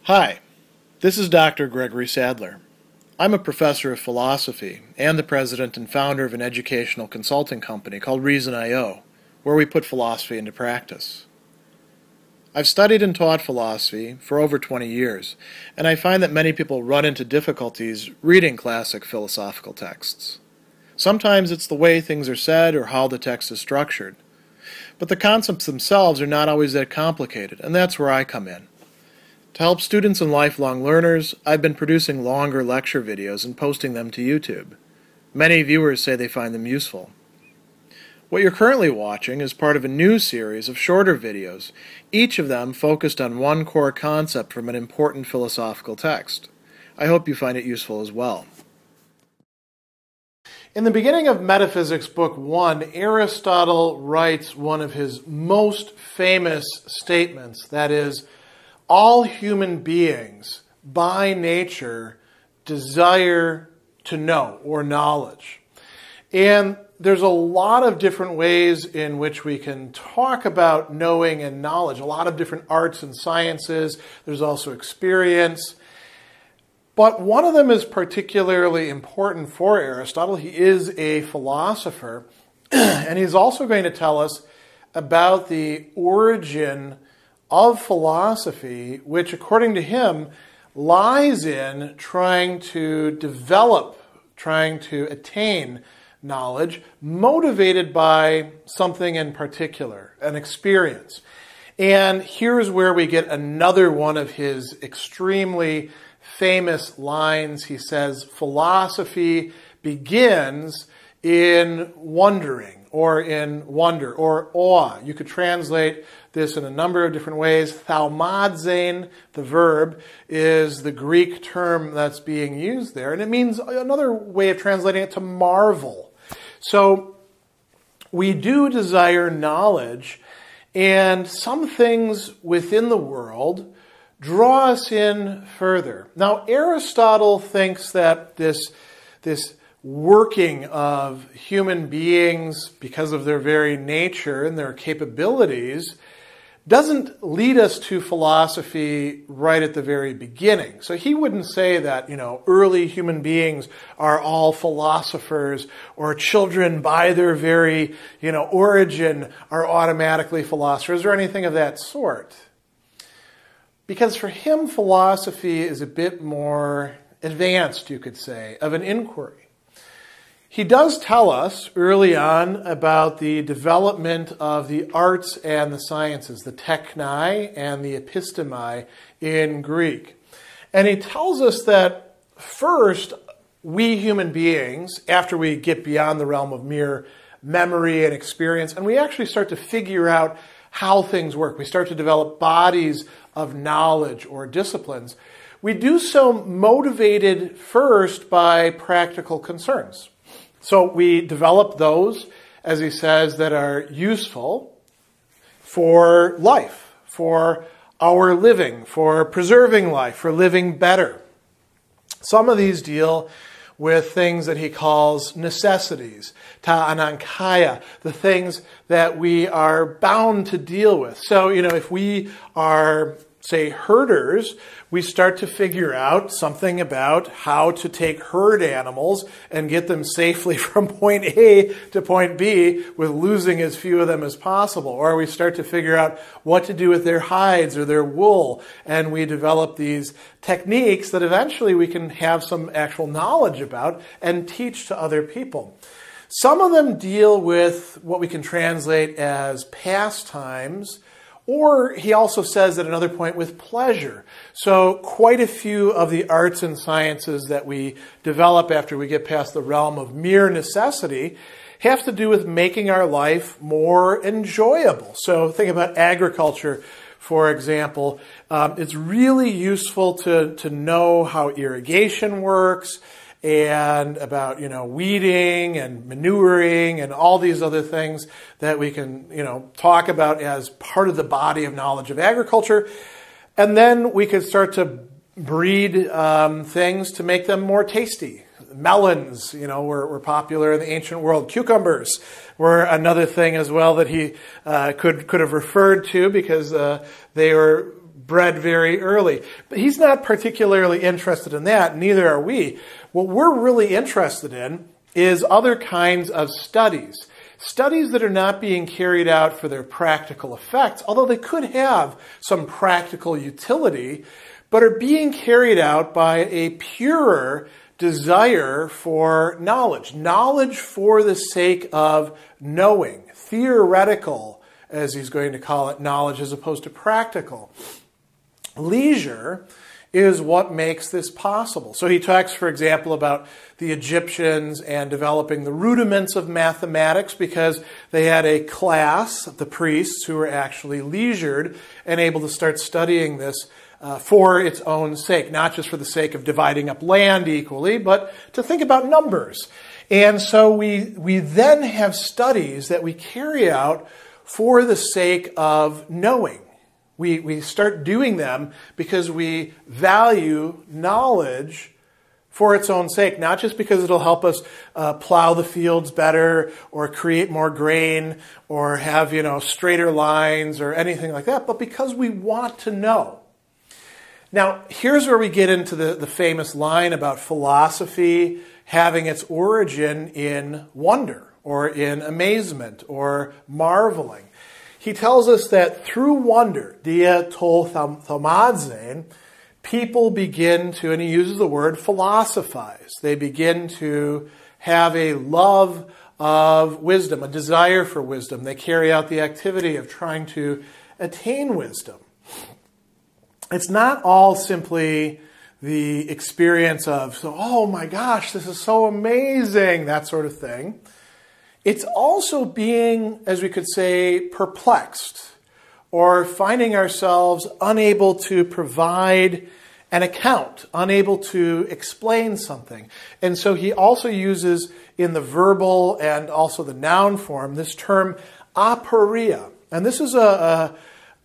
Hi, this is Dr. Gregory Sadler. I'm a professor of philosophy and the president and founder of an educational consulting company called Reason.io, where we put philosophy into practice. I've studied and taught philosophy for over 20 years, and I find that many people run into difficulties reading classic philosophical texts. Sometimes it's the way things are said or how the text is structured. But the concepts themselves are not always that complicated, and that's where I come in. To help students and lifelong learners, I've been producing longer lecture videos and posting them to YouTube. Many viewers say they find them useful. What you're currently watching is part of a new series of shorter videos, each of them focused on one core concept from an important philosophical text. I hope you find it useful as well. In the beginning of Metaphysics, Book 1, Aristotle writes one of his most famous statements, that is, all human beings, by nature, desire to know, or knowledge. And there's a lot of different ways in which we can talk about knowing and knowledge, a lot of different arts and sciences. There's also experience. But one of them is particularly important for Aristotle. He is a philosopher, and he's also going to tell us about the origin of philosophy, which, according to him, lies in trying to develop, trying to attain knowledge, motivated by something in particular, an experience. And here's where we get another one of his extremely famous lines. He says, philosophy begins in wondering, or in wonder, or awe. You could translate this in a number of different ways. Thaumazein, the verb, is the Greek term that's being used there, and it means another way of translating it to marvel. So we do desire knowledge, and some things within the world draw us in further. Now, Aristotle thinks that this working of human beings, because of their very nature and their capabilities, doesn't lead us to philosophy right at the very beginning. So he wouldn't say that, early human beings are all philosophers, or children by their very, origin are automatically philosophers, or anything of that sort. Because for him, philosophy is a bit more advanced, you could say, of an inquiry. He does tell us early on about the development of the arts and the sciences, the technai and the epistemi in Greek. And he tells us that first, we human beings, after we get beyond the realm of mere memory and experience, and we actually start to figure out how things work, we start to develop bodies of knowledge or disciplines, we do so motivated first by practical concerns. So we develop those, as he says, that are useful for life, for our living, for preserving life, for living better. Some of these deal with things that he calls necessities, ta anankaya, the things that we are bound to deal with. So, if we are, say, herders, we start to figure out something about how to take herd animals and get them safely from point A to point B with losing as few of them as possible. Or we start to figure out what to do with their hides or their wool, and we develop these techniques that eventually we can have some actual knowledge about and teach to other people. Some of them deal with what we can translate as pastimes, or he also says at another point with pleasure. So quite a few of the arts and sciences that we develop after we get past the realm of mere necessity have to do with making our life more enjoyable. So think about agriculture, for example. It's really useful to know how irrigation works, and about, weeding and manuring and all these other things that we can, talk about as part of the body of knowledge of agriculture. And then we could start to breed things to make them more tasty. Melons, were popular in the ancient world. Cucumbers were another thing as well that he could have referred to, because they were bred very early. But he's not particularly interested in that, neither are we. What we're really interested in is other kinds of studies. Studies that are not being carried out for their practical effects, although they could have some practical utility, but are being carried out by a purer desire for knowledge. Knowledge for the sake of knowing. Theoretical, as he's going to call it, knowledge as opposed to practical. Leisure is what makes this possible. So he talks, for example, about the Egyptians and developing the rudiments of mathematics because they had a class, the priests, who were actually leisured and able to start studying this for its own sake, not just for the sake of dividing up land equally, but to think about numbers. And so we then have studies that we carry out for the sake of knowing. We start doing them because we value knowledge for its own sake, not just because it'll help us plow the fields better or create more grain or have, straighter lines or anything like that, but because we want to know. Now, here's where we get into the famous line about philosophy having its origin in wonder or in amazement or marveling. He tells us that through wonder, dia thaumazein, people begin to, and he uses the word philosophize. They begin to have a love of wisdom, a desire for wisdom. They carry out the activity of trying to attain wisdom. It's not all simply the experience of, oh my gosh, this is so amazing, that sort of thing. It's also being, as we could say, perplexed or finding ourselves unable to provide an account, unable to explain something. And so he also uses in the verbal and also the noun form this term aporia. And this is a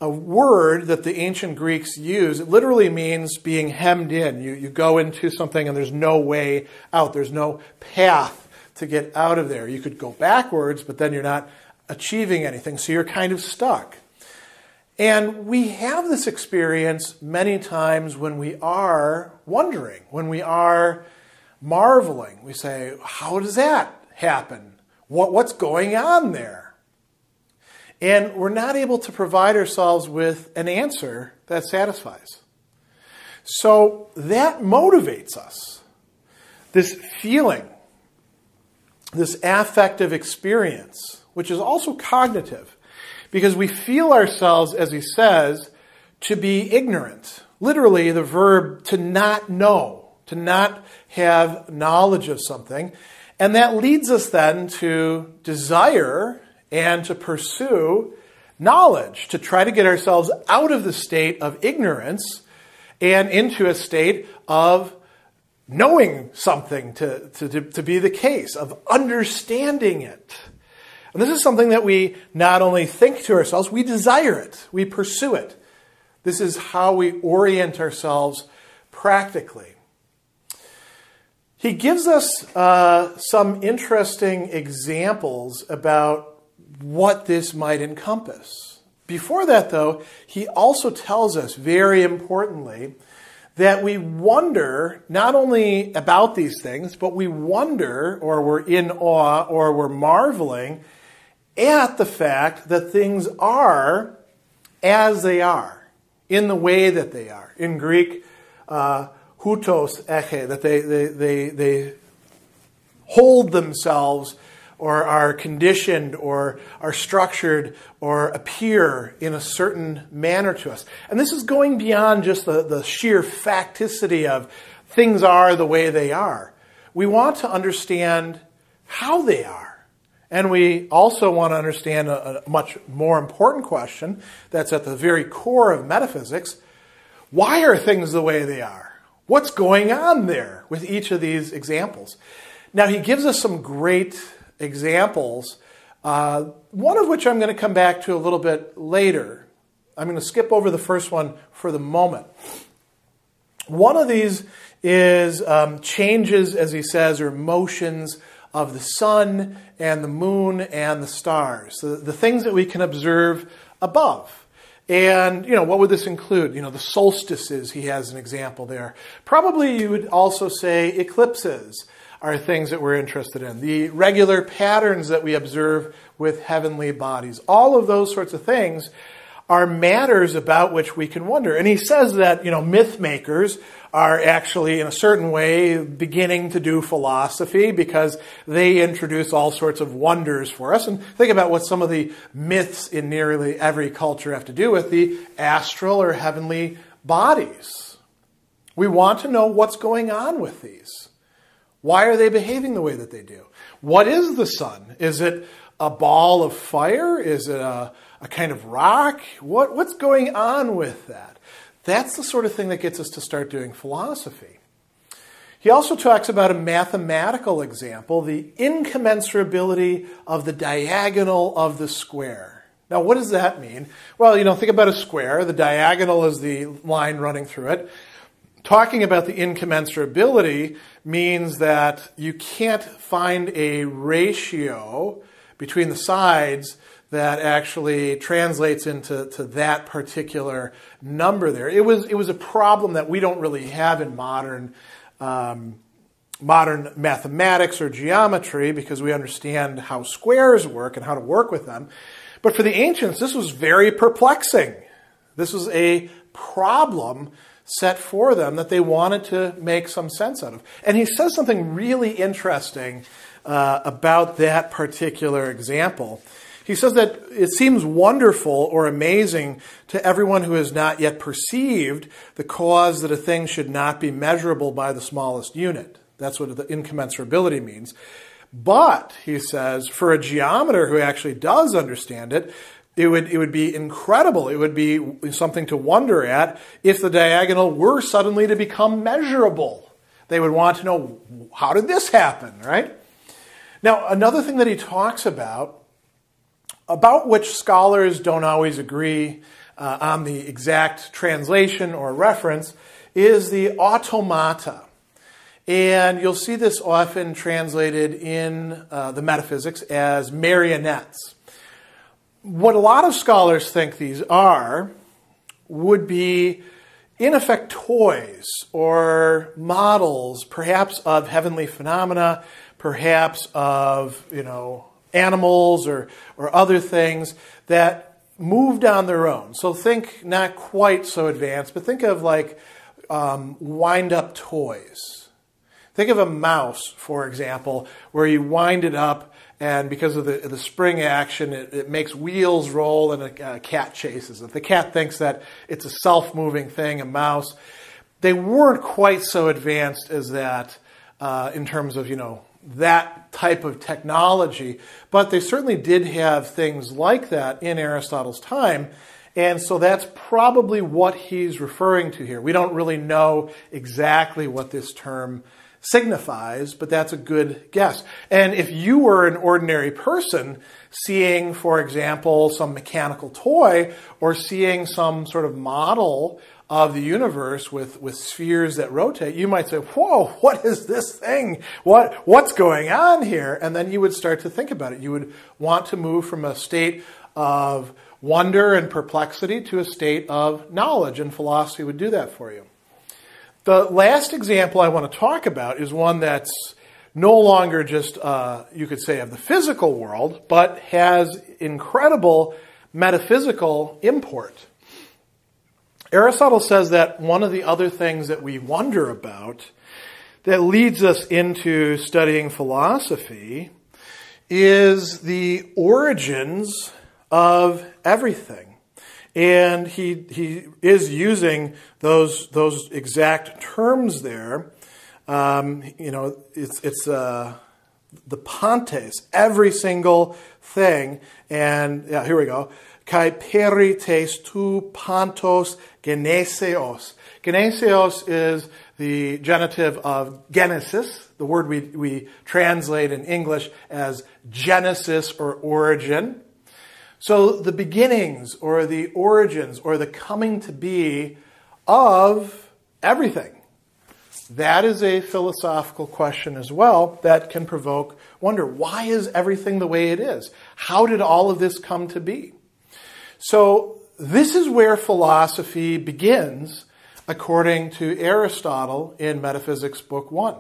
word that the ancient Greeks use. It literally means being hemmed in. You go into something and there's no way out. There's no path to get out of there. You could go backwards, but then you're not achieving anything, so you're kind of stuck. And we have this experience many times when we are wondering, when we are marveling. We say, how does that happen? What's going on there? And we're not able to provide ourselves with an answer that satisfies. So that motivates us. This feeling, this affective experience, which is also cognitive, because we feel ourselves, as he says, to be ignorant. Literally, the verb to not know, to not have knowledge of something. And that leads us then to desire and to pursue knowledge, to try to get ourselves out of the state of ignorance and into a state of knowing something to be the case, of understanding it. And this is something that we not only think to ourselves, we desire it, we pursue it. This is how we orient ourselves practically. He gives us some interesting examples about what this might encompass. Before that, though, he also tells us, very importantly, that we wonder not only about these things, but we wonder, or we're in awe, or we're marveling at the fact that things are as they are, in the way that they are. In Greek, houtos eche, that they hold themselves or are conditioned or are structured or appear in a certain manner to us. And this is going beyond just the sheer facticity of things are the way they are. We want to understand how they are. And we also want to understand a much more important question that's at the very core of metaphysics. Why are things the way they are? What's going on there with each of these examples? Now, he gives us some great examples, one of which I'm going to come back to a little bit later. I'm going to skip over the first one for the moment. One of these is changes, as he says, or motions of the sun and the moon and the stars, the things that we can observe above. And, what would this include? The solstices, he has an example there. Probably you would also say eclipses are things that we're interested in. The regular patterns that we observe with heavenly bodies. All of those sorts of things are matters about which we can wonder. And he says that, myth makers are actually, in a certain way, beginning to do philosophy because they introduce all sorts of wonders for us. And think about what some of the myths in nearly every culture have to do with the astral or heavenly bodies. We want to know what's going on with these. Why are they behaving the way that they do? What is the sun? Is it a ball of fire? Is it a kind of rock? What's going on with that? That's the sort of thing that gets us to start doing philosophy. He also talks about a mathematical example, the incommensurability of the diagonal of the square. Now, what does that mean? Well, think about a square. The diagonal is the line running through it. Talking about the incommensurability means that you can't find a ratio between the sides that actually translates into that particular number there. It was a problem that we don't really have in modern mathematics or geometry because we understand how squares work and how to work with them. But for the ancients, this was very perplexing. This was a problem set for them that they wanted to make some sense out of. And he says something really interesting about that particular example. He says that it seems wonderful or amazing to everyone who has not yet perceived the cause that a thing should not be measurable by the smallest unit. That's what the incommensurability means. But, he says, for a geometer who actually does understand it, it would be incredible. It would be something to wonder at if the diagonal were suddenly to become measurable. They would want to know, how did this happen, right? Now, another thing that he talks about which scholars don't always agree on the exact translation or reference, is the automata. And you'll see this often translated in the Metaphysics as marionettes. What a lot of scholars think these are would be, in effect, toys or models, perhaps of heavenly phenomena, perhaps of, animals or other things that moved on their own. So think not quite so advanced, but think of like wind-up toys. Think of a mouse, for example, where you wind it up and because of the spring action, it makes wheels roll and a cat chases it. The cat thinks that it's a self-moving thing, a mouse. They weren't quite so advanced as that in terms of, that type of technology, but they certainly did have things like that in Aristotle's time, and so that's probably what he's referring to here. We don't really know exactly what this term signifies, but that's a good guess. And if you were an ordinary person seeing, for example, some mechanical toy or seeing some sort of model of the universe with spheres that rotate, you might say, whoa, what is this thing? What's going on here? And then you would start to think about it. You would want to move from a state of wonder and perplexity to a state of knowledge, and philosophy would do that for you. The last example I want to talk about is one that's no longer just, you could say, of the physical world, but has incredible metaphysical import. Aristotle says that one of the other things that we wonder about that leads us into studying philosophy is the origins of everything. And he is using those exact terms there. It's the pantes, every single thing. And yeah, here we go. Kai perites tu pantos geneseos. Geneseos is the genitive of genesis, the word we translate in English as genesis or origin. So the beginnings or the origins or the coming to be of everything. That is a philosophical question as well that can provoke wonder. Why is everything the way it is? How did all of this come to be? So this is where philosophy begins, according to Aristotle in Metaphysics, Book 1.